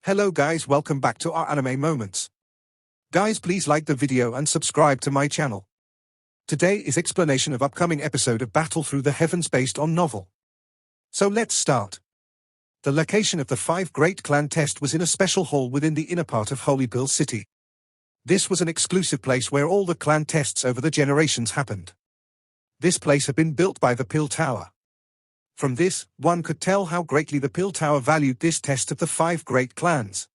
Hello guys, welcome back to our anime moments. Guys, please like the video and subscribe to my channel. Today is explanation of upcoming episode of Battle Through the Heavens based on novel. So let's start. The location of the 5 Great Clan test was in a special hall within the inner part of Holy Pill City. This was an exclusive place where all the clan tests over the generations happened. This place had been built by the Pill Tower. From this, one could tell how greatly the Pill Tower valued this test of the 5 great clans.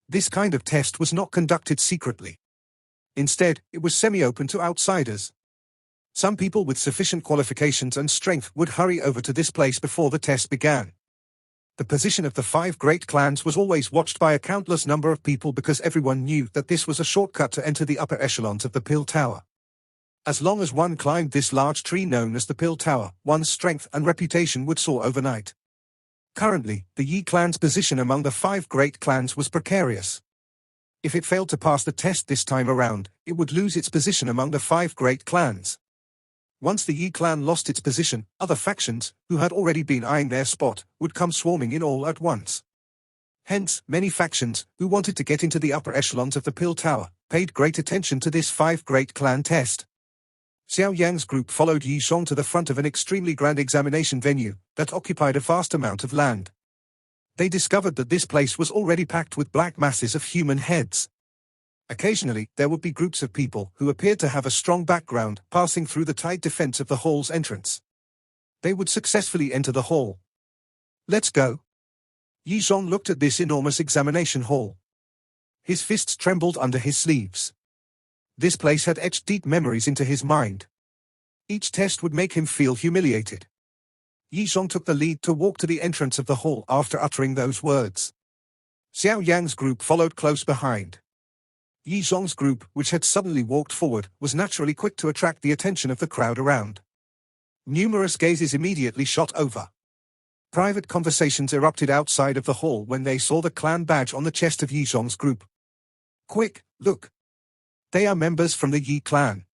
This kind of test was not conducted secretly. Instead, it was semi-open to outsiders. Some people with sufficient qualifications and strength would hurry over to this place before the test began. The position of the 5 great clans was always watched by a countless number of people because everyone knew that this was a shortcut to enter the upper echelons of the Pill Tower. As long as one climbed this large tree known as the Pill Tower, one's strength and reputation would soar overnight. Currently, the Yi clan's position among the 5 great clans was precarious. If it failed to pass the test this time around, it would lose its position among the 5 great clans. Once the Yi clan lost its position, other factions, who had already been eyeing their spot, would come swarming in all at once. Hence, many factions, who wanted to get into the upper echelons of the Pill Tower, paid great attention to this 5 great clan test. Xiao Yan's group followed Yi Zhong to the front of an extremely grand examination venue that occupied a vast amount of land. They discovered that this place was already packed with black masses of human heads. Occasionally, there would be groups of people who appeared to have a strong background passing through the tight defense of the hall's entrance. They would successfully enter the hall. Let's go. Yi Zhong looked at this enormous examination hall. His fists trembled under his sleeves. This place had etched deep memories into his mind. Each test would make him feel humiliated. Yi Zhong took the lead to walk to the entrance of the hall after uttering those words. Xiao Yan's group followed close behind. Yi Zhong's group, which had suddenly walked forward, was naturally quick to attract the attention of the crowd around. Numerous gazes immediately shot over. Private conversations erupted outside of the hall when they saw the clan badge on the chest of Yi Zhong's group. Quick, look! They are members from the Yi clan.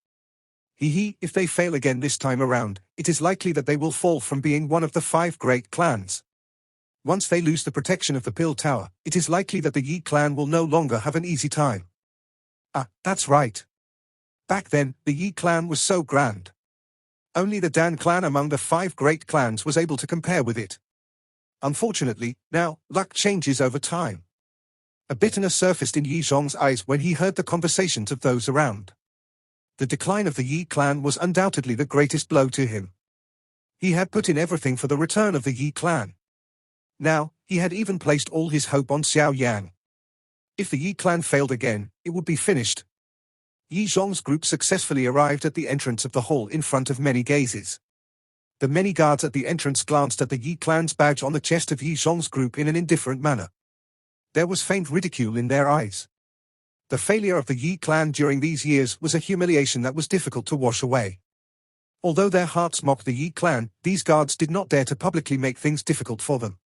If they fail again this time around, it is likely that they will fall from being one of the 5 great clans. Once they lose the protection of the Pill Tower, it is likely that the Yi clan will no longer have an easy time. That's right. Back then, the Yi clan was so grand. Only the Dan clan among the 5 great clans was able to compare with it. Unfortunately, now, luck changes over time. A bitterness surfaced in Yi Zhong's eyes when he heard the conversations of those around. The decline of the Yi clan was undoubtedly the greatest blow to him. He had put in everything for the return of the Yi clan. Now, he had even placed all his hope on Xiao Yan. If the Yi clan failed again, it would be finished. Yi Zhong's group successfully arrived at the entrance of the hall in front of many gazes. The many guards at the entrance glanced at the Yi clan's badge on the chest of Yi Zhong's group in an indifferent manner. There was faint ridicule in their eyes. The failure of the Yi clan during these years was a humiliation that was difficult to wash away. Although their hearts mocked the Yi clan, these guards did not dare to publicly make things difficult for them.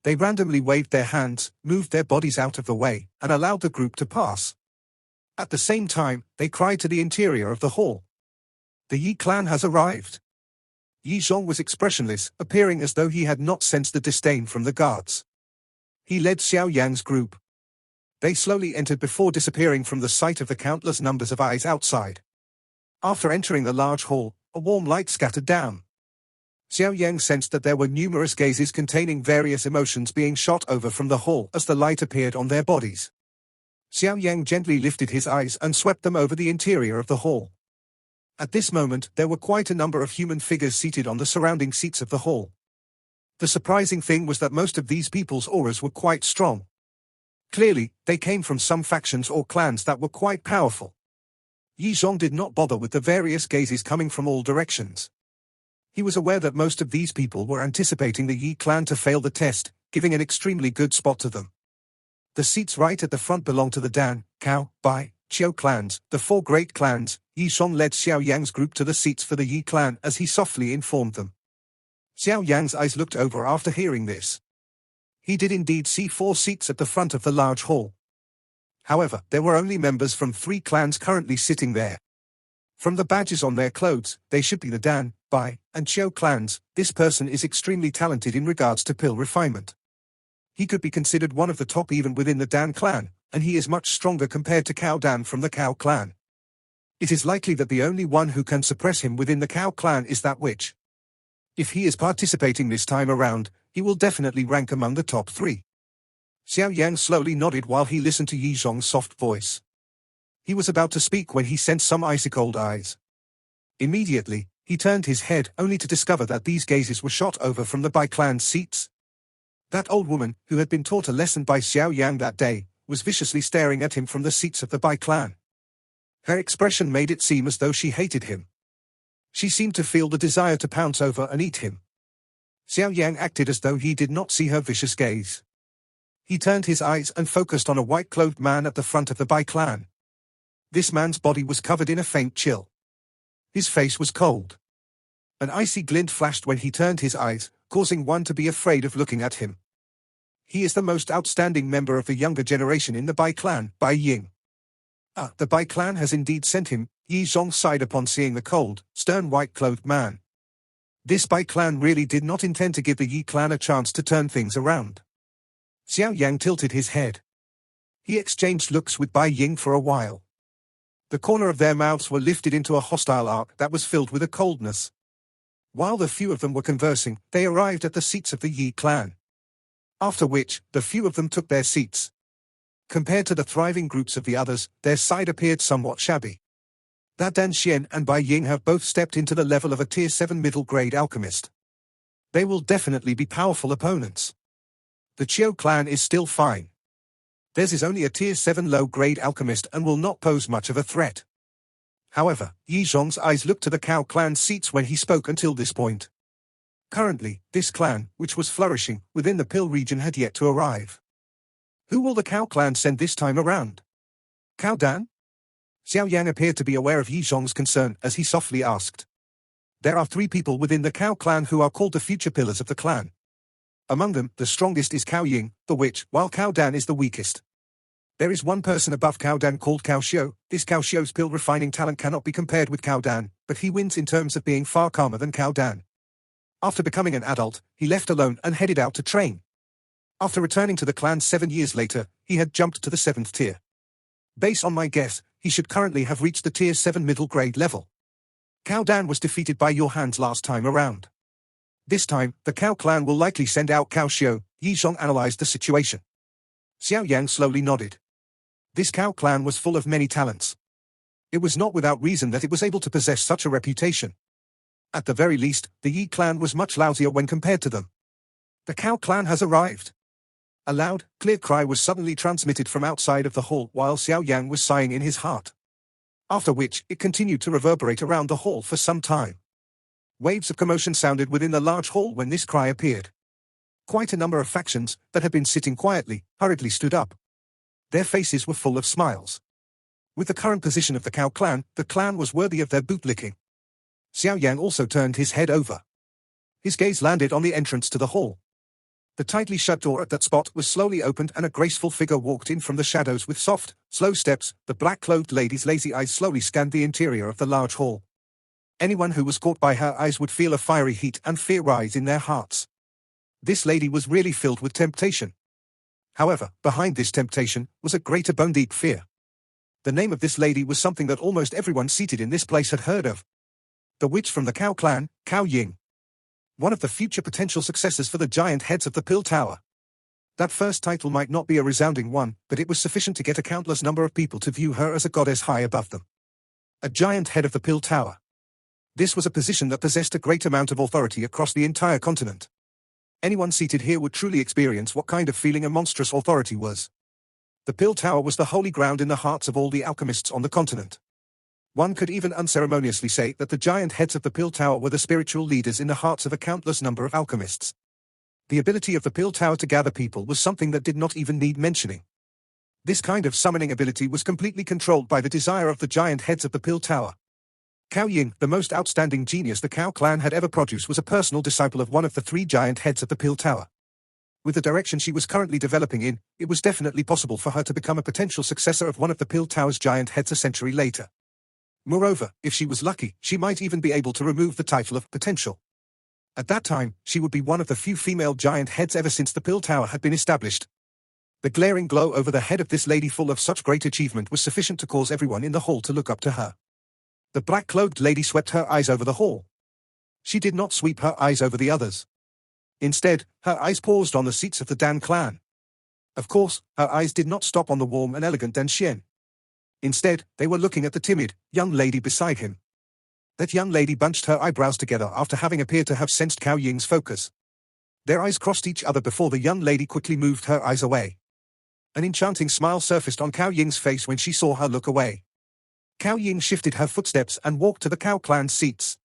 They randomly waved their hands, moved their bodies out of the way, and allowed the group to pass. At the same time, they cried to the interior of the hall. The Yi clan has arrived. Yi Zhong was expressionless, appearing as though he had not sensed the disdain from the guards. He led Xiao Yan's group. They slowly entered before disappearing from the sight of the countless numbers of eyes outside. After entering the large hall, a warm light scattered down. Xiao Yan sensed that there were numerous gazes containing various emotions being shot over from the hall as the light appeared on their bodies. Xiao Yan gently lifted his eyes and swept them over the interior of the hall. At this moment, there were quite a number of human figures seated on the surrounding seats of the hall. The surprising thing was that most of these people's auras were quite strong. Clearly, they came from some factions or clans that were quite powerful. Yi Zhong did not bother with the various gazes coming from all directions. He was aware that most of these people were anticipating the Yi clan to fail the test, giving an extremely good spot to them. The seats right at the front belonged to the Dan, Cao, Bai, Qiao clans, the 4 great clans. Yi Zhong led Xiao Yan's group to the seats for the Yi clan as he softly informed them. Xiao Yan's eyes looked over after hearing this. He did indeed see 4 seats at the front of the large hall. However, there were only members from 3 clans currently sitting there. From the badges on their clothes, they should be the Dan, Bai, and Qiao clans. This person is extremely talented in regards to pill refinement. He could be considered one of the top even within the Dan clan, and he is much stronger compared to Xiao Dan from the Xiao clan. It is likely that the only one who can suppress him within the Xiao clan is that witch. If he is participating this time around, he will definitely rank among the top 3. Xiao Yan slowly nodded while he listened to Yi Zhong's soft voice. He was about to speak when he sensed some icy-cold eyes. Immediately, he turned his head only to discover that these gazes were shot over from the Bai clan's seats. That old woman, who had been taught a lesson by Xiao Yan that day, was viciously staring at him from the seats of the Bai clan. Her expression made it seem as though she hated him. She seemed to feel the desire to pounce over and eat him. Xiao Yan acted as though he did not see her vicious gaze. He turned his eyes and focused on a white-clothed man at the front of the Bai clan. This man's body was covered in a faint chill. His face was cold. An icy glint flashed when he turned his eyes, causing one to be afraid of looking at him. He is the most outstanding member of the younger generation in the Bai clan, Bai Ying. The Bai clan has indeed sent him, Yi Zhong sighed upon seeing the cold, stern white-clothed man. This Bai clan really did not intend to give the Yi clan a chance to turn things around. Xiao Yang tilted his head. He exchanged looks with Bai Ying for a while. The corner of their mouths were lifted into a hostile arc that was filled with a coldness. While the few of them were conversing, they arrived at the seats of the Yi clan. After which, the few of them took their seats. Compared to the thriving groups of the others, their side appeared somewhat shabby. That Dan Xian and Bai Ying have both stepped into the level of a Tier 7 middle-grade alchemist. They will definitely be powerful opponents. The Qiu clan is still fine. Theirs is only a Tier 7 low-grade alchemist and will not pose much of a threat. However, Yi Zhong's eyes looked to the Xiao clan's seats when he spoke until this point. Currently, this clan, which was flourishing within the Pill region, had yet to arrive. Who will the Xiao clan send this time around? Xiao Dan? Xiao Yan appeared to be aware of Yi Zhong's concern as he softly asked. There are 3 people within the Xiao clan who are called the future pillars of the clan. Among them, the strongest is Xiao Ying, the witch, while Xiao Dan is the weakest. There is one person above Xiao Dan called Xiao Xiu. This Xiao Xiu's pill refining talent cannot be compared with Xiao Dan, but he wins in terms of being far calmer than Xiao Dan. After becoming an adult, he left alone and headed out to train. After returning to the clan 7 years later, he had jumped to the 7th tier. Based on my guess, he should currently have reached the Tier 7 middle grade level. Xiao Dan was defeated by your hands last time around. This time, the Xiao clan will likely send out Xiao Xiu. Yi Zhong analyzed the situation. Xiao Yang slowly nodded. This Xiao clan was full of many talents. It was not without reason that it was able to possess such a reputation. At the very least, the Yi clan was much lousier when compared to them. The Xiao clan has arrived. A loud, clear cry was suddenly transmitted from outside of the hall while Xiao Yang was sighing in his heart. After which, it continued to reverberate around the hall for some time. Waves of commotion sounded within the large hall when this cry appeared. Quite a number of factions, that had been sitting quietly, hurriedly stood up. Their faces were full of smiles. With the current position of the clan was worthy of their boot-licking. Xiao Yang also turned his head over. His gaze landed on the entrance to the hall. The tightly shut door at that spot was slowly opened and a graceful figure walked in from the shadows with soft, slow steps. The black-clothed lady's lazy eyes slowly scanned the interior of the large hall. Anyone who was caught by her eyes would feel a fiery heat and fear rise in their hearts. This lady was really filled with temptation. However, behind this temptation was a greater bone-deep fear. The name of this lady was something that almost everyone seated in this place had heard of. The witch from the Xiao clan, Xiao Ying. One of the future potential successors for the giant heads of the Pill Tower. That first title might not be a resounding one, but it was sufficient to get a countless number of people to view her as a goddess high above them. A giant head of the Pill Tower. This was a position that possessed a great amount of authority across the entire continent. Anyone seated here would truly experience what kind of feeling a monstrous authority was. The Pill Tower was the holy ground in the hearts of all the alchemists on the continent. One could even unceremoniously say that the giant heads of the Pill Tower were the spiritual leaders in the hearts of a countless number of alchemists. The ability of the Pill Tower to gather people was something that did not even need mentioning. This kind of summoning ability was completely controlled by the desire of the giant heads of the Pill Tower. Xiao Ying, the most outstanding genius the Xiao clan had ever produced, was a personal disciple of one of the 3 giant heads of the Pill Tower. With the direction she was currently developing in, it was definitely possible for her to become a potential successor of one of the Pill Tower's giant heads a century later. Moreover, if she was lucky, she might even be able to remove the title of potential. At that time, she would be one of the few female giant heads ever since the Pill Tower had been established. The glaring glow over the head of this lady full of such great achievement was sufficient to cause everyone in the hall to look up to her. The black-clothed lady swept her eyes over the hall. She did not sweep her eyes over the others. Instead, her eyes paused on the seats of the Dan clan. Of course, her eyes did not stop on the warm and elegant Dan Xian. Instead, they were looking at the timid, young lady beside him. That young lady bunched her eyebrows together after having appeared to have sensed Xiao Ying's focus. Their eyes crossed each other before the young lady quickly moved her eyes away. An enchanting smile surfaced on Xiao Ying's face when she saw her look away. Xiao Ying shifted her footsteps and walked to the Cao clan's seats.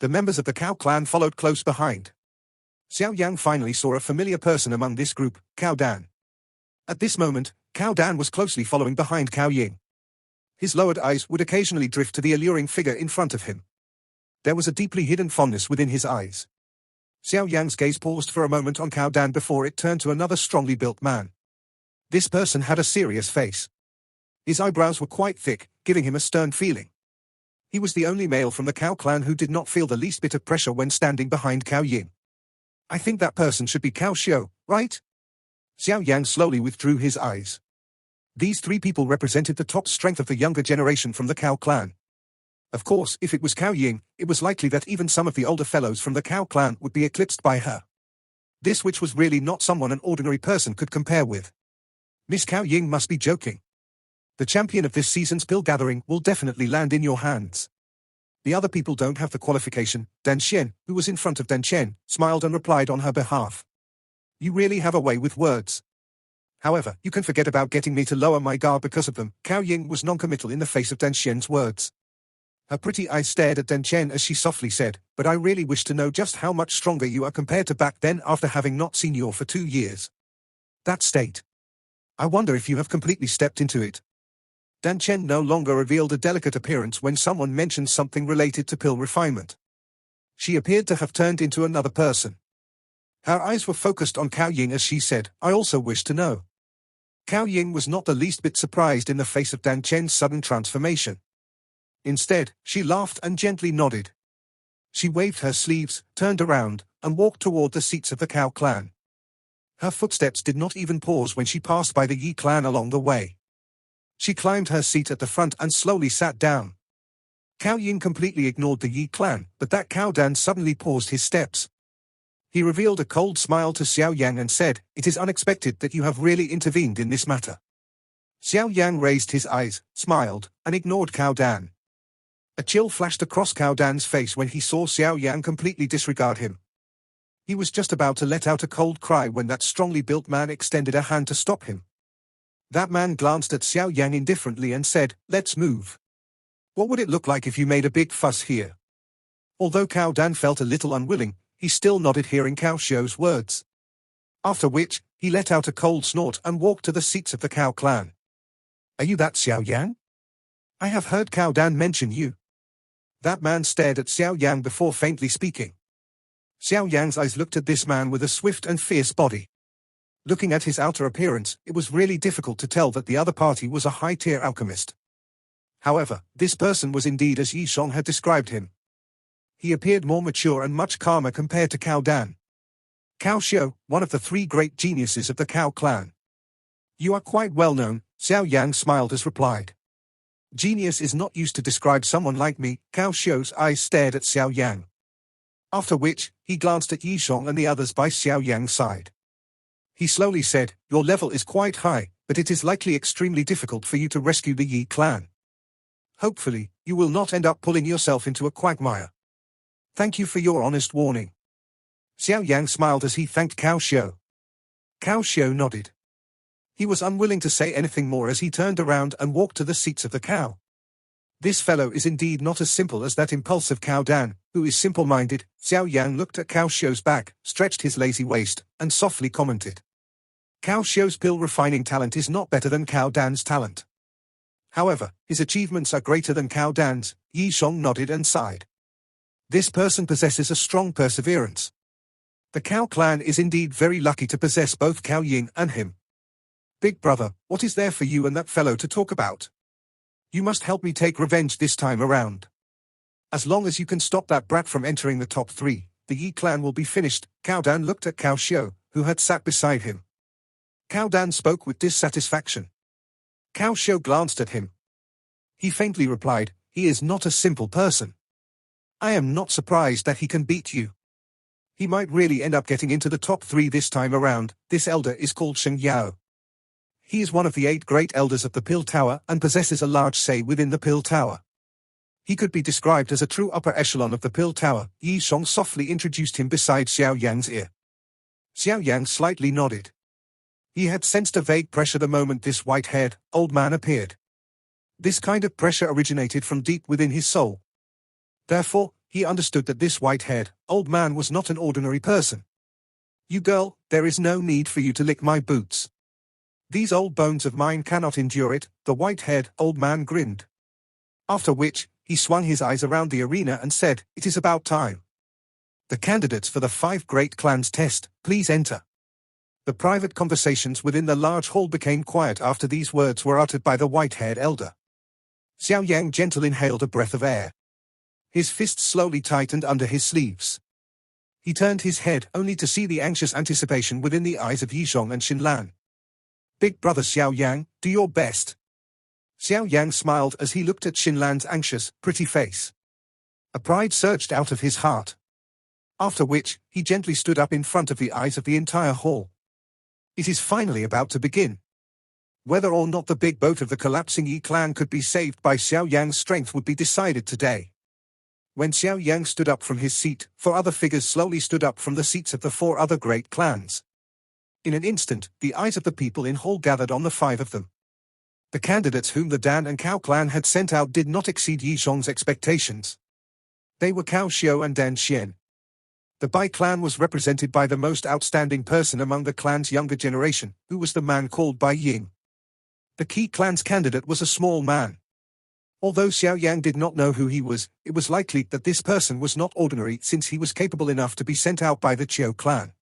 The members of the Cao clan followed close behind. Xiao Yan finally saw a familiar person among this group, Cao Dan. At this moment, Cao Dan was closely following behind Xiao Ying. His lowered eyes would occasionally drift to the alluring figure in front of him. There was a deeply hidden fondness within his eyes. Xiao Yan's gaze paused for a moment on Cao Dan before it turned to another strongly built man. This person had a serious face. His eyebrows were quite thick, giving him a stern feeling. He was the only male from the Cao clan who did not feel the least bit of pressure when standing behind Xiao Ying. I think that person should be Cao Xiao, right? Xiao Yan slowly withdrew his eyes. These three people represented the top strength of the younger generation from the Cao clan. Of course, if it was Xiao Ying, it was likely that even some of the older fellows from the Cao clan would be eclipsed by her. This which was really not someone an ordinary person could compare with. Miss Xiao Ying must be joking. The champion of this season's pill gathering will definitely land in your hands. The other people don't have the qualification. Dan Xian, who was in front of Dan Chen, smiled and replied on her behalf. You really have a way with words. However, you can forget about getting me to lower my guard because of them. Xiao Ying was non-committal in the face of Dan Xian's words. Her pretty eyes stared at Dan Chen as she softly said, but I really wish to know just how much stronger you are compared to back then after having not seen you for 2 years. That state. I wonder if you have completely stepped into it. Dan Chen no longer revealed a delicate appearance when someone mentioned something related to pill refinement. She appeared to have turned into another person. Her eyes were focused on Xiao Ying as she said, I also wish to know. Xiao Ying was not the least bit surprised in the face of Dan Chen's sudden transformation. Instead, she laughed and gently nodded. She waved her sleeves, turned around, and walked toward the seats of the Cao clan. Her footsteps did not even pause when she passed by the Yi clan along the way. She climbed her seat at the front and slowly sat down. Xiao Ying completely ignored the Yi clan, but that Cao Dan suddenly paused his steps. He revealed a cold smile to Xiao Yan and said, It is unexpected that you have really intervened in this matter. Xiao Yan raised his eyes, smiled, and ignored Cao Dan. A chill flashed across Cao Dan's face when he saw Xiao Yan completely disregard him. He was just about to let out a cold cry when that strongly built man extended a hand to stop him. That man glanced at Xiao Yan indifferently and said, Let's move. What would it look like if you made a big fuss here? Although Cao Dan felt a little unwilling, he still nodded hearing Cao Xiao's words. After which, he let out a cold snort and walked to the seats of the Cao clan. Are you that Xiao Yan? I have heard Cao Dan mention you. That man stared at Xiao Yan before faintly speaking. Xiao Yan's eyes looked at this man with a swift and fierce body. Looking at his outer appearance, it was really difficult to tell that the other party was a high-tier alchemist. However, this person was indeed as Yi Shong had described him. He appeared more mature and much calmer compared to Cao Dan. Cao Xiao, one of the 3 great geniuses of the Cao clan. You are quite well known, Xiao Yan smiled as replied. Genius is not used to describe someone like me. Cao Xiao's eyes stared at Xiao Yan. After which, he glanced at Yi Shong and the others by Xiao Yan's side. He slowly said, Your level is quite high, but it is likely extremely difficult for you to rescue the Yi clan. Hopefully, you will not end up pulling yourself into a quagmire. Thank you for your honest warning. Xiao Yan smiled as he thanked Cao Xiao. Cao Xiao nodded. He was unwilling to say anything more as he turned around and walked to the seats of the Cao. This fellow is indeed not as simple as that impulsive Cao Dan, who is simple-minded. Xiao Yan looked at Cao Xiao's back, stretched his lazy waist, and softly commented. Cao Xiao's pill refining talent is not better than Cao Dan's talent. However, his achievements are greater than Cao Dan's. Yi Shong nodded and sighed. This person possesses a strong perseverance. The Cao clan is indeed very lucky to possess both Xiao Ying and him. Big brother, what is there for you and that fellow to talk about? You must help me take revenge this time around. As long as you can stop that brat from entering the top 3, the Yi clan will be finished. Cao Dan looked at Cao Xiao, who had sat beside him. Cao Dan spoke with dissatisfaction. Cao Xiao glanced at him. He faintly replied, "He is not a simple person. I am not surprised that he can beat you. He might really end up getting into the top 3 this time around." This elder is called Sheng Yao. He is one of the 8 great elders of the Pill Tower and possesses a large say within the Pill Tower. He could be described as a true upper echelon of the Pill Tower. Yi Shong softly introduced him beside Xiao Yan's ear. Xiao Yan slightly nodded. He had sensed a vague pressure the moment this white-haired, old man appeared. This kind of pressure originated from deep within his soul. Therefore, he understood that this white-haired, old man was not an ordinary person. "You girl, there is no need for you to lick my boots. These old bones of mine cannot endure it," the white-haired, old man grinned. After which, he swung his eyes around the arena and said, "It is about time. The candidates for the 5 great clans test, please enter." The private conversations within the large hall became quiet after these words were uttered by the white-haired elder. Xiao Yang gently inhaled a breath of air. His fists slowly tightened under his sleeves. He turned his head only to see the anxious anticipation within the eyes of Yizhong and Xinlan. "Big brother Xiao Yang, do your best." Xiao Yang smiled as he looked at Xinlan's anxious, pretty face. A pride surged out of his heart. After which, he gently stood up in front of the eyes of the entire hall. It is finally about to begin. Whether or not the big boat of the collapsing Yi clan could be saved by Xiao Yang's strength would be decided today. When Xiao Yang stood up from his seat, 4 other figures slowly stood up from the seats of the 4 other great clans. In an instant, the eyes of the people in hall gathered on the 5 of them. The candidates whom the Dan and Cao clan had sent out did not exceed Yi Zhong's expectations. They were Cao Xiao and Dan Xian. The Bai clan was represented by the most outstanding person among the clan's younger generation, who was the man called Bai Ying. The Qi clan's candidate was a small man. Although Xiao Yang did not know who he was, it was likely that this person was not ordinary since he was capable enough to be sent out by the Qiu clan.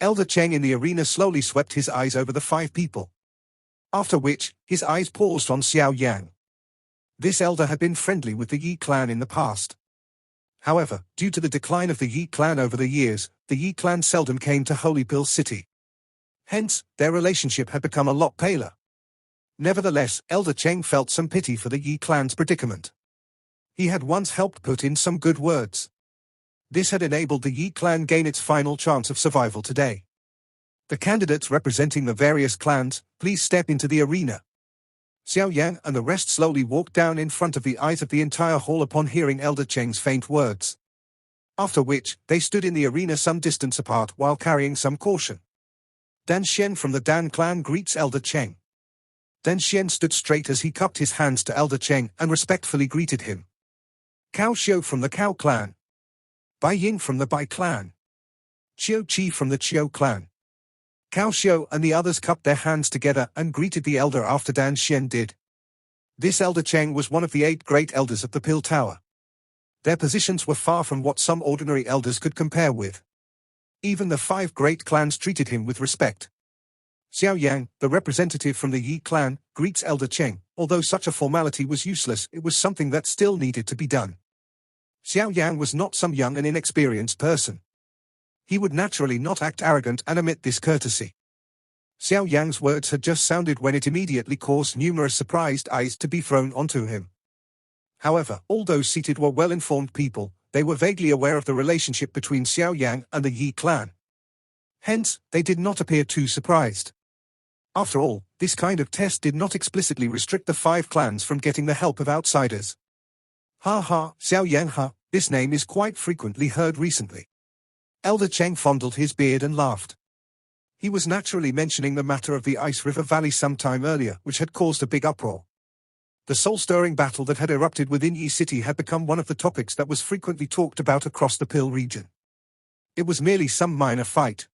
Elder Cheng in the arena slowly swept his eyes over the 5 people. After which, his eyes paused on Xiao Yang. This elder had been friendly with the Yi clan in the past. However, due to the decline of the Yi clan over the years, the Yi clan seldom came to Holy Pill City. Hence, their relationship had become a lot paler. Nevertheless, Elder Cheng felt some pity for the Yi clan's predicament. He had once helped put in some good words. This had enabled the Yi clan gain its final chance of survival today. The candidates representing the various clans, please step into the arena. Xiao Yang and the rest slowly walked down in front of the eyes of the entire hall upon hearing Elder Cheng's faint words. After which, they stood in the arena some distance apart while carrying some caution. Dan Xian from the Dan clan greets Elder Cheng. Dan Xian stood straight as he cupped his hands to Elder Cheng and respectfully greeted him. Cao Xiao from the Cao clan. Bai Ying from the Bai clan. Qiu Qi from the Qiu clan. Cao Xiao and the others cupped their hands together and greeted the elder after Dan Xian did. This Elder Cheng was one of the 8 great elders of the Pill Tower. Their positions were far from what some ordinary elders could compare with. Even the 5 great clans treated him with respect. Xiao Yang, the representative from the Yi clan, greets Elder Cheng. Although such a formality was useless, it was something that still needed to be done. Xiao Yang was not some young and inexperienced person. He would naturally not act arrogant and omit this courtesy. Xiao Yang's words had just sounded when it immediately caused numerous surprised eyes to be thrown onto him. However, all those seated were well-informed people. They were vaguely aware of the relationship between Xiao Yang and the Yi clan. Hence, they did not appear too surprised. After all, this kind of test did not explicitly restrict the 5 clans from getting the help of outsiders. Ha ha, Xiao Yang ha, this name is quite frequently heard recently. Elder Cheng fondled his beard and laughed. He was naturally mentioning the matter of the Ice River Valley some time earlier, which had caused a big uproar. The soul-stirring battle that had erupted within Yi City had become one of the topics that was frequently talked about across the Pill region. It was merely some minor fight.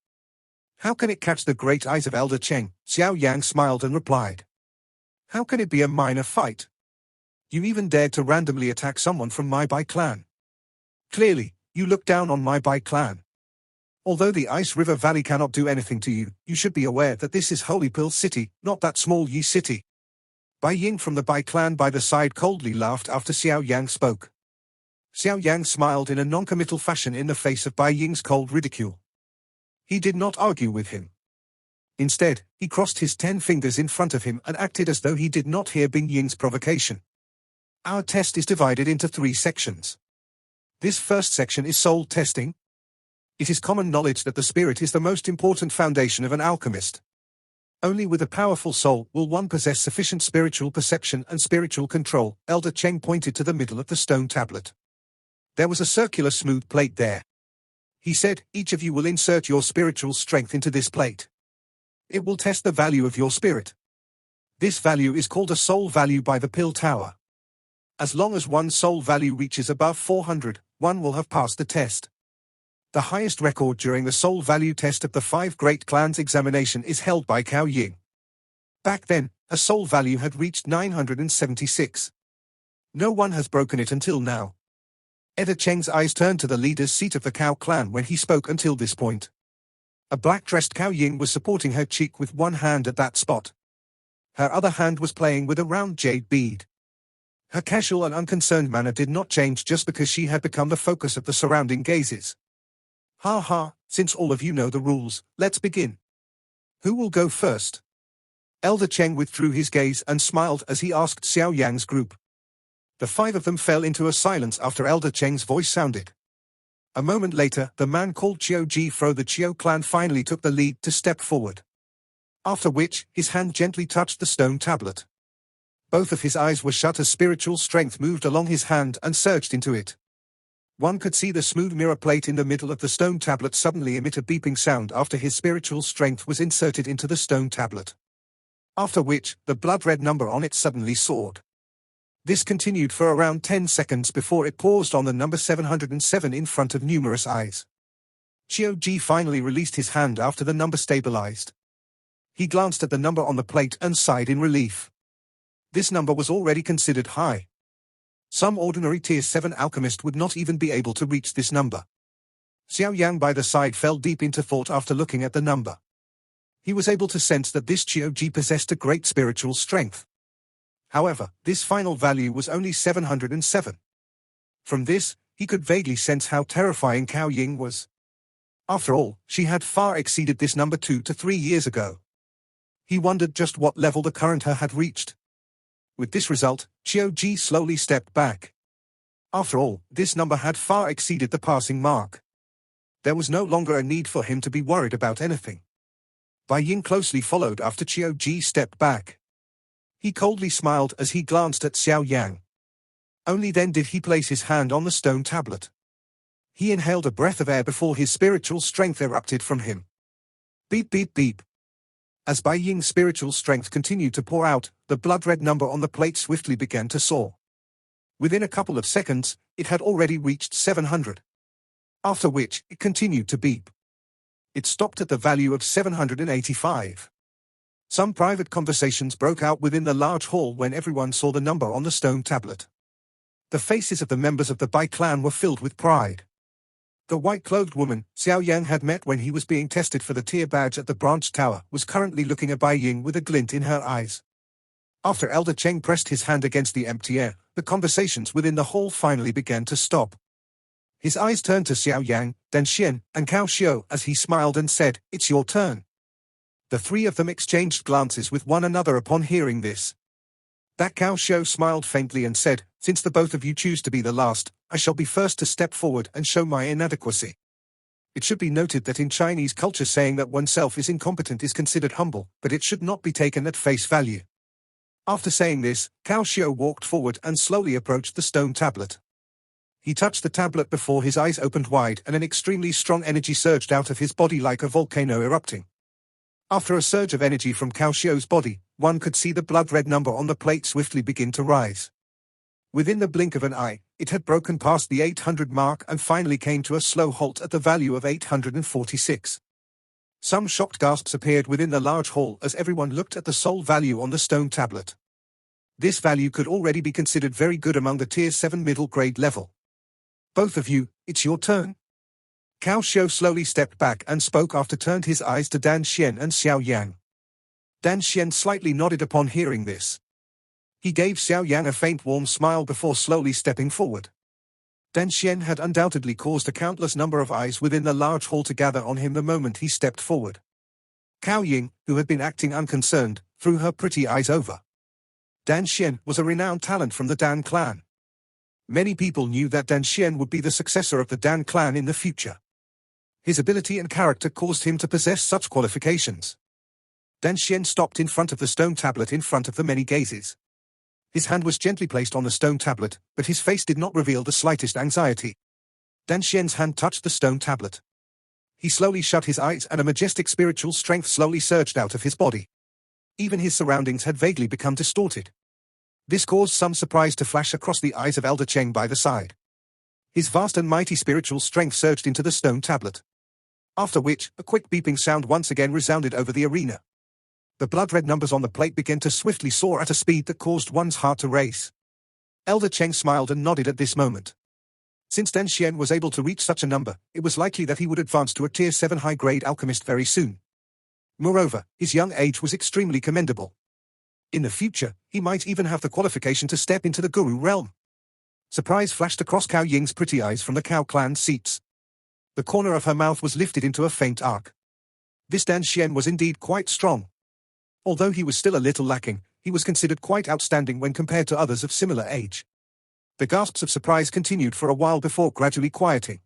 How can it catch the great eyes of Elder Cheng? Xiao Yang smiled and replied. How can it be a minor fight? You even dared to randomly attack someone from my Bai clan. Clearly, you look down on my Bai clan. Although the Ice River Valley cannot do anything to you, you should be aware that this is Holy Pill City, not that small Yi City. Bai Ying from the Bai clan by the side coldly laughed after Xiao Yang spoke. Xiao Yan smiled in a non-committal fashion in the face of Bai Ying's cold ridicule. He did not argue with him. Instead, he crossed his 10 fingers in front of him and acted as though he did not hear Bai Ying's provocation. Our test is divided into 3 sections. This first section is soul testing. It is common knowledge that the spirit is the most important foundation of an alchemist. Only with a powerful soul will one possess sufficient spiritual perception and spiritual control. Elder Cheng pointed to the middle of the stone tablet. There was a circular smooth plate there. He said, each of you will insert your spiritual strength into this plate. It will test the value of your spirit. This value is called a soul value by the Pill Tower. As long as one's soul value reaches above 400, one will have passed the test. The highest record during the soul value test of the 5 great clans examination is held by Xiao Yan. Back then, a soul value had reached 976. No one has broken it until now. Elder Cheng's eyes turned to the leader's seat of the Cao clan when he spoke until this point. A black-dressed Xiao Yan was supporting her cheek with one hand at that spot. Her other hand was playing with a round jade bead. Her casual and unconcerned manner did not change just because she had become the focus of the surrounding gazes. Ha ha, since all of you know the rules, let's begin. Who will go first? Elder Cheng withdrew his gaze and smiled as he asked Xiao Yan's group. The 5 of them fell into a silence after Elder Cheng's voice sounded. A moment later, the man called Qiu Ji from the Qiu clan finally took the lead to step forward. After which, his hand gently touched the stone tablet. Both of his eyes were shut as spiritual strength moved along his hand and surged into it. One could see the smooth mirror plate in the middle of the stone tablet suddenly emit a beeping sound after his spiritual strength was inserted into the stone tablet. After which, the blood-red number on it suddenly soared. This continued for around 10 seconds before it paused on the number 707 in front of numerous eyes. Qiu Ji finally released his hand after the number stabilized. He glanced at the number on the plate and sighed in relief. This number was already considered high. Some ordinary Tier 7 alchemist would not even be able to reach this number. Xiao Yan by the side fell deep into thought after looking at the number. He was able to sense that this Qiu Ji possessed a great spiritual strength. However, this final value was only 707. From this, he could vaguely sense how terrifying Xiao Yan was. After all, she had far exceeded this number 2 to 3 years ago. He wondered just what level the current her had reached. With this result, Qiu Ji slowly stepped back. After all, this number had far exceeded the passing mark. There was no longer a need for him to be worried about anything. Bai Ying closely followed after Qiu Ji stepped back. He coldly smiled as he glanced at Xiao Yan. Only then did he place his hand on the stone tablet. He inhaled a breath of air before his spiritual strength erupted from him. Beep beep beep. As Bai Ying's spiritual strength continued to pour out, the blood-red number on the plate swiftly began to soar. Within a couple of seconds, it had already reached 700. After which, it continued to beep. It stopped at the value of 785. Some private conversations broke out within the large hall when everyone saw the number on the stone tablet. The faces of the members of the Bai clan were filled with pride. The white-clothed woman, Xiao Yan had met when he was being tested for the tier badge at the branch tower, was currently looking at Bai Ying with a glint in her eyes. After Elder Cheng pressed his hand against the empty air, the conversations within the hall finally began to stop. His eyes turned to Xiao Yan, then Xian, and Cao Xiu as he smiled and said, "It's your turn." The 3 of them exchanged glances with one another upon hearing this. That Cao Xiu smiled faintly and said, "Since the both of you choose to be the last, I shall be first to step forward and show my inadequacy." It should be noted that in Chinese culture saying that oneself is incompetent is considered humble, but it should not be taken at face value. After saying this, Cao Xiu walked forward and slowly approached the stone tablet. He touched the tablet before his eyes opened wide and an extremely strong energy surged out of his body like a volcano erupting. After a surge of energy from Cao Xiu's body, one could see the blood-red number on the plate swiftly begin to rise. Within the blink of an eye, it had broken past the 800 mark and finally came to a slow halt at the value of 846. Some shocked gasps appeared within the large hall as everyone looked at the soul value on the stone tablet. This value could already be considered very good among the Tier 7 middle grade level. "Both of you, it's your turn." Cao Xiu slowly stepped back and spoke after turned his eyes to Dan Xian and Xiao Yan. Dan Xian slightly nodded upon hearing this. He gave Xiao Yan a faint warm smile before slowly stepping forward. Dan Xian had undoubtedly caused a countless number of eyes within the large hall to gather on him the moment he stepped forward. Cao Ying, who had been acting unconcerned, threw her pretty eyes over. Dan Xian was a renowned talent from the Dan clan. Many people knew that Dan Xian would be the successor of the Dan clan in the future. His ability and character caused him to possess such qualifications. Dan Xian stopped in front of the stone tablet in front of the many gazes. His hand was gently placed on the stone tablet, but his face did not reveal the slightest anxiety. Dan Xian's hand touched the stone tablet. He slowly shut his eyes and a majestic spiritual strength slowly surged out of his body. Even his surroundings had vaguely become distorted. This caused some surprise to flash across the eyes of Elder Cheng by the side. His vast and mighty spiritual strength surged into the stone tablet. After which, a quick beeping sound once again resounded over the arena. The blood-red numbers on the plate began to swiftly soar at a speed that caused one's heart to race. Elder Cheng smiled and nodded at this moment. Since Dan Xian was able to reach such a number, it was likely that he would advance to a Tier 7 high-grade alchemist very soon. Moreover, his young age was extremely commendable. In the future, he might even have the qualification to step into the Guru realm. Surprise flashed across Cao Ying's pretty eyes from the Cao clan seats. The corner of her mouth was lifted into a faint arc. This Dan Xian was indeed quite strong. Although he was still a little lacking, he was considered quite outstanding when compared to others of similar age. The gasps of surprise continued for a while before gradually quieting.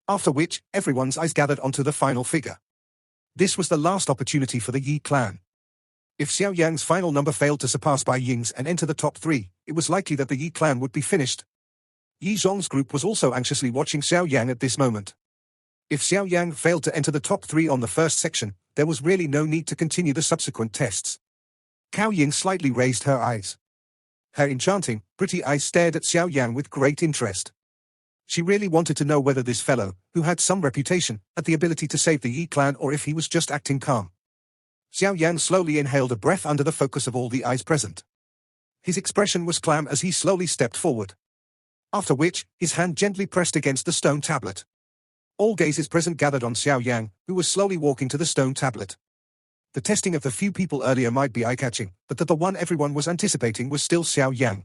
After which, everyone's eyes gathered onto the final figure. This was the last opportunity for the Yi clan. If Xiao Yan's final number failed to surpass Bai Ying's and enter the top 3, it was likely that the Yi clan would be finished. Yi Zhong's group was also anxiously watching Xiao Yan at this moment. If Xiao Yan failed to enter the top 3 on the first section, there was really no need to continue the subsequent tests. Cao Ying slightly raised her eyes. Her enchanting, pretty eyes stared at Xiao Yan with great interest. She really wanted to know whether this fellow, who had some reputation, had the ability to save the Yi clan or if he was just acting calm. Xiao Yan slowly inhaled a breath under the focus of all the eyes present. His expression was calm as he slowly stepped forward. After which, his hand gently pressed against the stone tablet. All gazes present gathered on Xiao Yan, who was slowly walking to the stone tablet. The testing of the few people earlier might be eye-catching, but that the one everyone was anticipating was still Xiao Yan.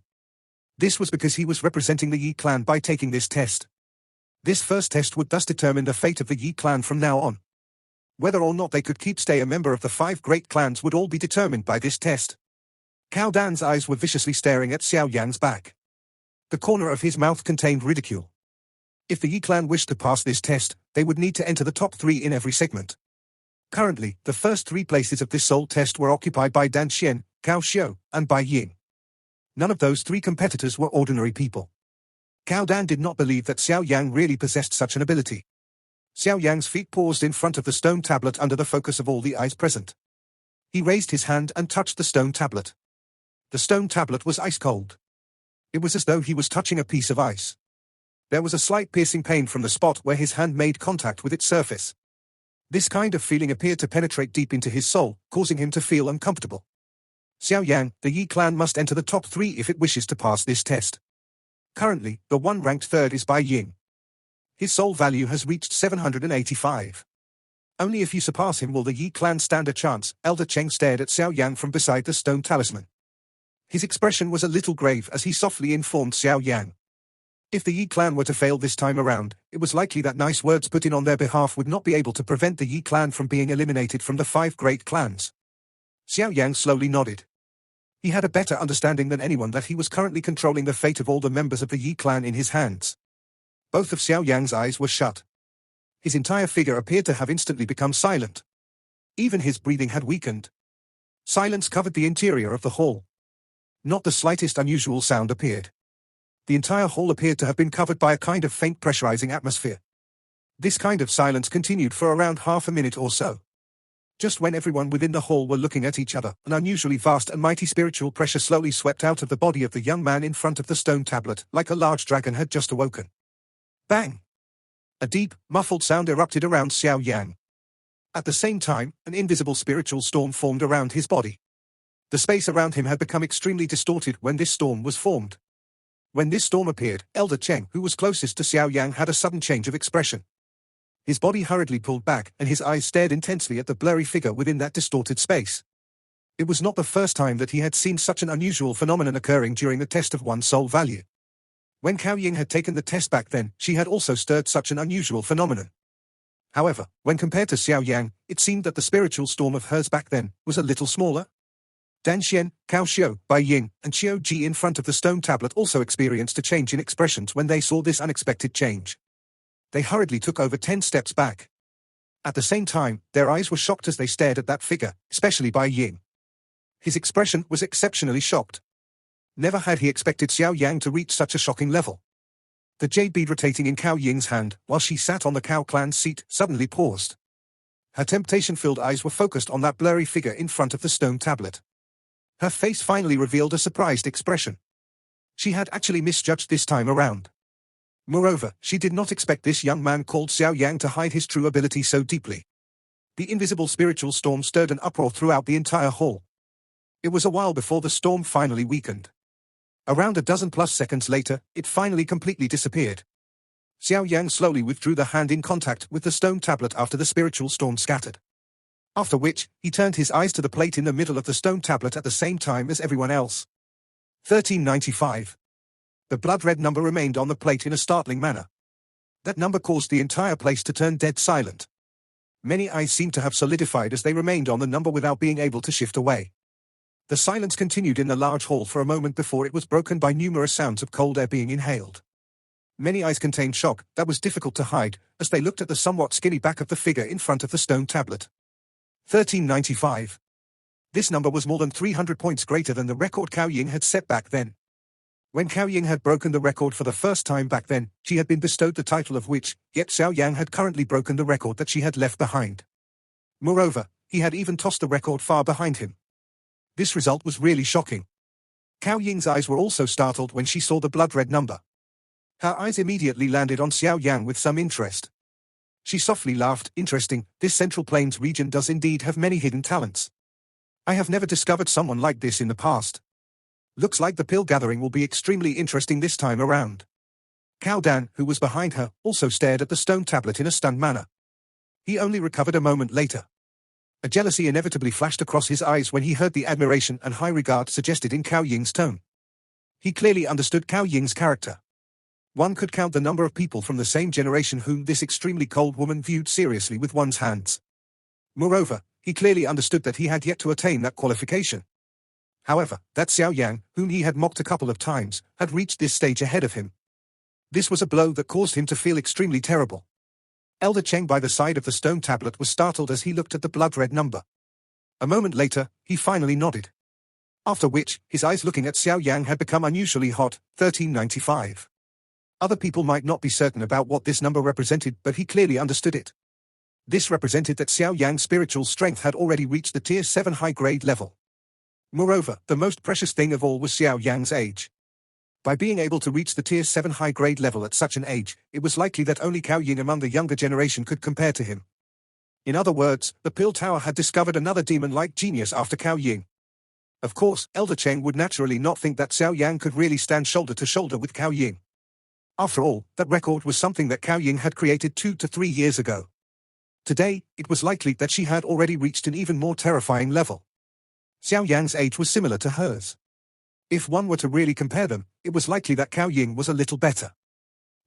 This was because he was representing the Yi clan by taking this test. This first test would thus determine the fate of the Yi clan from now on. Whether or not they could stay a member of the 5 great clans would all be determined by this test. Cao Dan's eyes were viciously staring at Xiao Yan's back. The corner of his mouth contained ridicule. If the Yi clan wished to pass this test, they would need to enter the top 3 in every segment. Currently, the first 3 places of this sole test were occupied by Dan Xian, Cao Xiao, and Bai Ying. None of those 3 competitors were ordinary people. Cao Dan did not believe that Xiao Yang really possessed such an ability. Xiao Yang's feet paused in front of the stone tablet under the focus of all the eyes present. He raised his hand and touched the stone tablet. The stone tablet was ice cold. It was as though he was touching a piece of ice. There was a slight piercing pain from the spot where his hand made contact with its surface. This kind of feeling appeared to penetrate deep into his soul, causing him to feel uncomfortable. Xiao Yan, the Yi clan must enter the top 3 if it wishes to pass this test. Currently, the one ranked 3rd is Bai Ying. His soul value has reached 785. Only if you surpass him will the Yi clan stand a chance. Elder Cheng stared at Xiao Yan from beside the stone talisman. His expression was a little grave as he softly informed Xiao Yan. If the Yi clan were to fail this time around, it was likely that nice words put in on their behalf would not be able to prevent the Yi clan from being eliminated from the 5 great clans. Xiao Yan slowly nodded. He had a better understanding than anyone that he was currently controlling the fate of all the members of the Yi clan in his hands. Both of Xiao Yan's eyes were shut. His entire figure appeared to have instantly become silent. Even his breathing had weakened. Silence covered the interior of the hall. Not the slightest unusual sound appeared. The entire hall appeared to have been covered by a kind of faint pressurizing atmosphere. This kind of silence continued for around half a minute or so. Just when everyone within the hall were looking at each other, an unusually vast and mighty spiritual pressure slowly swept out of the body of the young man in front of the stone tablet, like a large dragon had just awoken. Bang! A deep, muffled sound erupted around Xiao Yan. At the same time, an invisible spiritual storm formed around his body. The space around him had become extremely distorted when this storm was formed. When this storm appeared, Elder Cheng, who was closest to Xiao Yan, had a sudden change of expression. His body hurriedly pulled back, and his eyes stared intensely at the blurry figure within that distorted space. It was not the first time that he had seen such an unusual phenomenon occurring during the test of one's soul value. When Xiao Ying had taken the test back then, she had also stirred such an unusual phenomenon. However, when compared to Xiao Yan, it seemed that the spiritual storm of hers back then was a little smaller. Dan Xian, Cao Xiu, Bai Ying, and Xiao Ji in front of the stone tablet also experienced a change in expressions when they saw this unexpected change. They hurriedly took over 10 steps back. At the same time, their eyes were shocked as they stared at that figure, especially Bai Ying. His expression was exceptionally shocked. Never had he expected Xiao Yang to reach such a shocking level. The jade bead rotating in Xiao Ying's hand, while she sat on the Cao clan's seat, suddenly paused. Her temptation-filled eyes were focused on that blurry figure in front of the stone tablet. Her face finally revealed a surprised expression. She had actually misjudged this time around. Moreover, she did not expect this young man called Xiao Yang to hide his true ability so deeply. The invisible spiritual storm stirred an uproar throughout the entire hall. It was a while before the storm finally weakened. Around a dozen plus seconds later, it finally completely disappeared. Xiao Yang slowly withdrew the hand in contact with the stone tablet after the spiritual storm scattered. After which, he turned his eyes to the plate in the middle of the stone tablet at the same time as everyone else. 1395. The blood-red number remained on the plate in a startling manner. That number caused the entire place to turn dead silent. Many eyes seemed to have solidified as they remained on the number without being able to shift away. The silence continued in the large hall for a moment before it was broken by numerous sounds of cold air being inhaled. Many eyes contained shock that was difficult to hide as they looked at the somewhat skinny back of the figure in front of the stone tablet. 1395. This number was more than 300 points greater than the record Xiao Ying had set back then. When Xiao Ying had broken the record for the first time back then, she had been bestowed the title of witch, yet Xiao Yang had currently broken the record that she had left behind. Moreover, he had even tossed the record far behind him. This result was really shocking. Xiao Ying's eyes were also startled when she saw the blood-red number. Her eyes immediately landed on Xiao Yang with some interest. She softly laughed. Interesting, this Central Plains region does indeed have many hidden talents. I have never discovered someone like this in the past. Looks like the pill gathering will be extremely interesting this time around. Cao Dan, who was behind her, also stared at the stone tablet in a stunned manner. He only recovered a moment later. A jealousy inevitably flashed across his eyes when he heard the admiration and high regard suggested in Xiao Ying's tone. He clearly understood Xiao Ying's character. One could count the number of people from the same generation whom this extremely cold woman viewed seriously with one's hands. Moreover, he clearly understood that he had yet to attain that qualification. However, that Xiao Yang, whom he had mocked a couple of times, had reached this stage ahead of him. This was a blow that caused him to feel extremely terrible. Elder Cheng by the side of the stone tablet was startled as he looked at the blood-red number. A moment later, he finally nodded. After which, his eyes looking at Xiao Yang had become unusually hot. 1395. Other people might not be certain about what this number represented, but he clearly understood it. This represented that Xiao Yang's spiritual strength had already reached the Tier 7 high-grade level. Moreover, the most precious thing of all was Xiao Yang's age. By being able to reach the Tier 7 high-grade level at such an age, it was likely that only Xiao Ying among the younger generation could compare to him. In other words, the Pill Tower had discovered another demon-like genius after Xiao Ying. Of course, Elder Cheng would naturally not think that Xiao Yang could really stand shoulder to shoulder with Xiao Ying. After all, that record was something that Xiao Ying had created 2 to 3 years ago. Today, it was likely that she had already reached an even more terrifying level. Xiao Yang's age was similar to hers. If one were to really compare them, it was likely that Xiao Ying was a little better.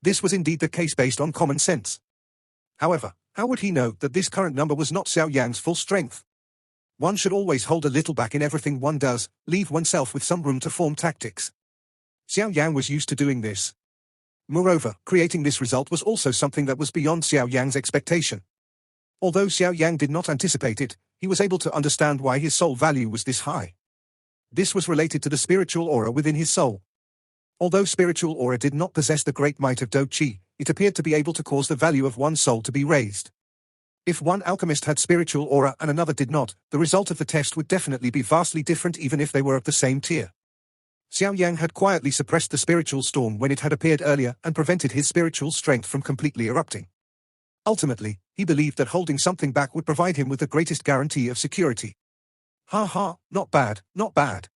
This was indeed the case based on common sense. However, how would he know that this current number was not Xiao Yang's full strength? One should always hold a little back in everything one does, leave oneself with some room to form tactics. Xiao Yang was used to doing this. Moreover, creating this result was also something that was beyond Xiao Yang's expectation. Although Xiao Yang did not anticipate it, he was able to understand why his soul value was this high. This was related to the spiritual aura within his soul. Although spiritual aura did not possess the great might of Do Qi, it appeared to be able to cause the value of one's soul to be raised. If one alchemist had spiritual aura and another did not, the result of the test would definitely be vastly different even if they were of the same tier. Xiao Yang had quietly suppressed the spiritual storm when it had appeared earlier and prevented his spiritual strength from completely erupting. Ultimately, he believed that holding something back would provide him with the greatest guarantee of security. Ha ha, not bad, not bad.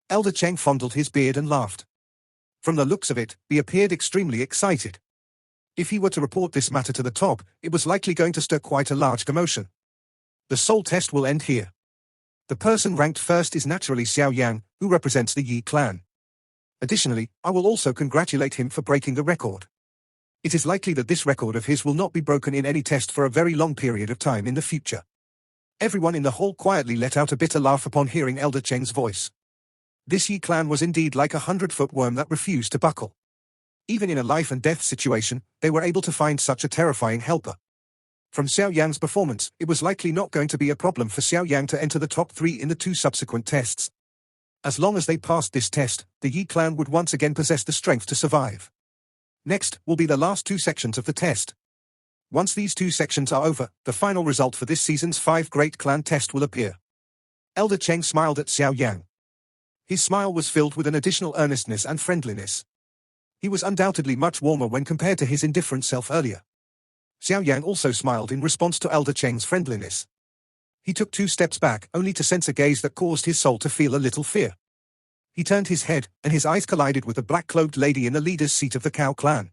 Elder Cheng fondled his beard and laughed. From the looks of it, he appeared extremely excited. If he were to report this matter to the top, it was likely going to stir quite a large commotion. The soul test will end here. The person ranked first is naturally Xiao Yan, who represents the Yi clan. Additionally, I will also congratulate him for breaking the record. It is likely that this record of his will not be broken in any test for a very long period of time in the future. Everyone in the hall quietly let out a bitter laugh upon hearing Elder Cheng's voice. This Yi clan was indeed like a 100-foot worm that refused to buckle. Even in a life-and-death situation, they were able to find such a terrifying helper. From Xiao Yan's performance, it was likely not going to be a problem for Xiao Yan to enter the top 3 in the 2 subsequent tests. As long as they passed this test, the Yi clan would once again possess the strength to survive. Next will be the last 2 sections of the test. Once these 2 sections are over, the final result for this season's 5 Great Clan test will appear. Elder Cheng smiled at Xiao Yan. His smile was filled with an additional earnestness and friendliness. He was undoubtedly much warmer when compared to his indifferent self earlier. Xiao Yan also smiled in response to Elder Cheng's friendliness. He took 2 steps back, only to sense a gaze that caused his soul to feel a little fear. He turned his head, and his eyes collided with the black-cloaked lady in the leader's seat of the Cao clan.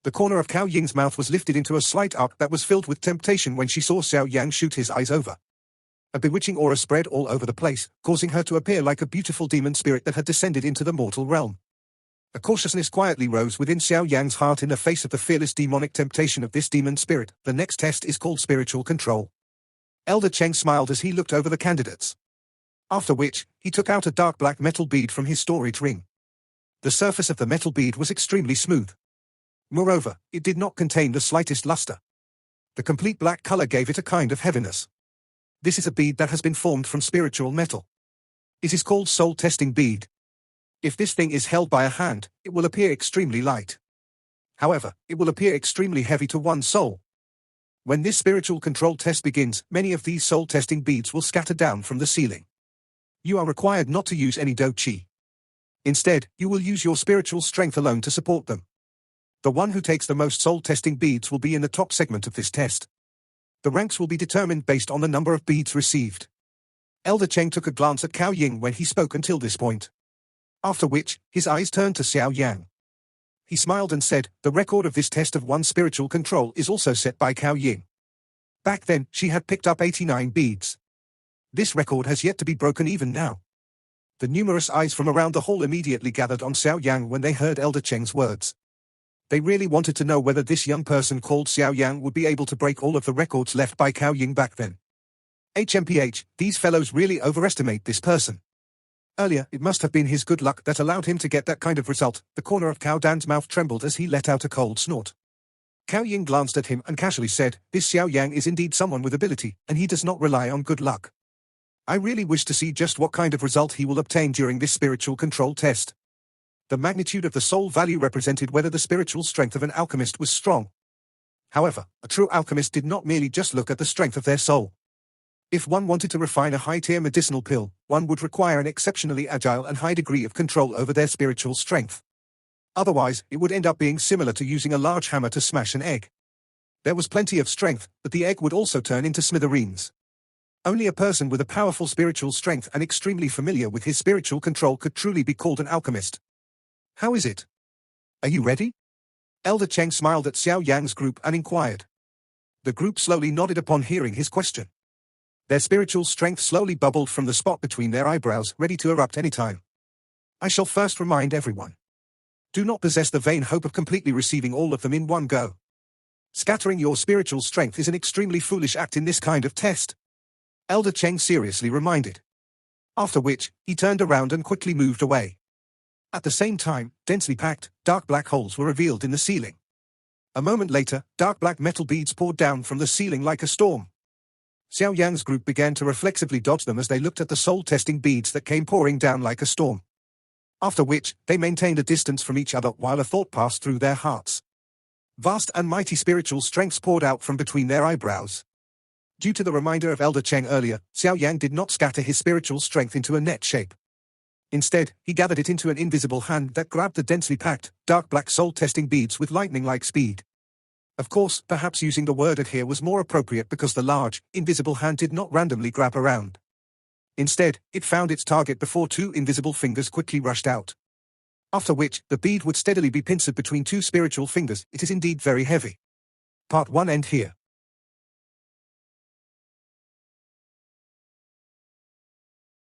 The corner of Cao Ying's mouth was lifted into a slight arc that was filled with temptation when she saw Xiao Yan shoot his eyes over. A bewitching aura spread all over the place, causing her to appear like a beautiful demon spirit that had descended into the mortal realm. A cautiousness quietly rose within Xiao Yan's heart in the face of the fearless demonic temptation of this demon spirit. The next test is called spiritual control. Elder Cheng smiled as he looked over the candidates. After which, he took out a dark black metal bead from his storage ring. The surface of the metal bead was extremely smooth. Moreover, it did not contain the slightest luster. The complete black color gave it a kind of heaviness. This is a bead that has been formed from spiritual metal. It is called soul testing bead. If this thing is held by a hand, it will appear extremely light. However, it will appear extremely heavy to one's soul. When this spiritual control test begins, many of these soul testing beads will scatter down from the ceiling. You are required not to use any do chi. Instead, you will use your spiritual strength alone to support them. The one who takes the most soul testing beads will be in the top segment of this test. The ranks will be determined based on the number of beads received. Elder Cheng took a glance at Cao Ying when he spoke until this point. After which, his eyes turned to Xiao Yan. He smiled and said, the record of this test of one spiritual control is also set by Cao Ying. Back then, she had picked up 89 beads. This record has yet to be broken even now. The numerous eyes from around the hall immediately gathered on Xiao Yan when they heard Elder Cheng's words. They really wanted to know whether this young person called Xiao Yan would be able to break all of the records left by Cao Ying back then. HMPH, these fellows really overestimate this person. Earlier, it must have been his good luck that allowed him to get that kind of result. The corner of Cao Dan's mouth trembled as he let out a cold snort. Cao Ying glanced at him and casually said, this Xiao Yang is indeed someone with ability, and he does not rely on good luck. I really wish to see just what kind of result he will obtain during this spiritual control test. The magnitude of the soul value represented whether the spiritual strength of an alchemist was strong. However, a true alchemist did not merely just look at the strength of their soul. If one wanted to refine a high-tier medicinal pill, one would require an exceptionally agile and high degree of control over their spiritual strength. Otherwise, it would end up being similar to using a large hammer to smash an egg. There was plenty of strength, but the egg would also turn into smithereens. Only a person with a powerful spiritual strength and extremely familiar with his spiritual control could truly be called an alchemist. How is it? Are you ready? Elder Cheng smiled at Xiao Yang's group and inquired. The group slowly nodded upon hearing his question. Their spiritual strength slowly bubbled from the spot between their eyebrows, ready to erupt any time. I shall first remind everyone. Do not possess the vain hope of completely receiving all of them in one go. Scattering your spiritual strength is an extremely foolish act in this kind of test. Elder Cheng seriously reminded. After which, he turned around and quickly moved away. At the same time, densely packed, dark black holes were revealed in the ceiling. A moment later, dark black metal beads poured down from the ceiling like a storm. Xiao Yan's group began to reflexively dodge them as they looked at the soul-testing beads that came pouring down like a storm. After which, they maintained a distance from each other while a thought passed through their hearts. Vast and mighty spiritual strengths poured out from between their eyebrows. Due to the reminder of Elder Cheng earlier, Xiao Yan did not scatter his spiritual strength into a net shape. Instead, he gathered it into an invisible hand that grabbed the densely packed, dark black soul-testing beads with lightning-like speed. Of course, perhaps using the word adhere was more appropriate because the large, invisible hand did not randomly grab around. Instead, it found its target before 2 invisible fingers quickly rushed out. After which, the bead would steadily be pincered between 2 spiritual fingers. It is indeed very heavy. Part 1 end here.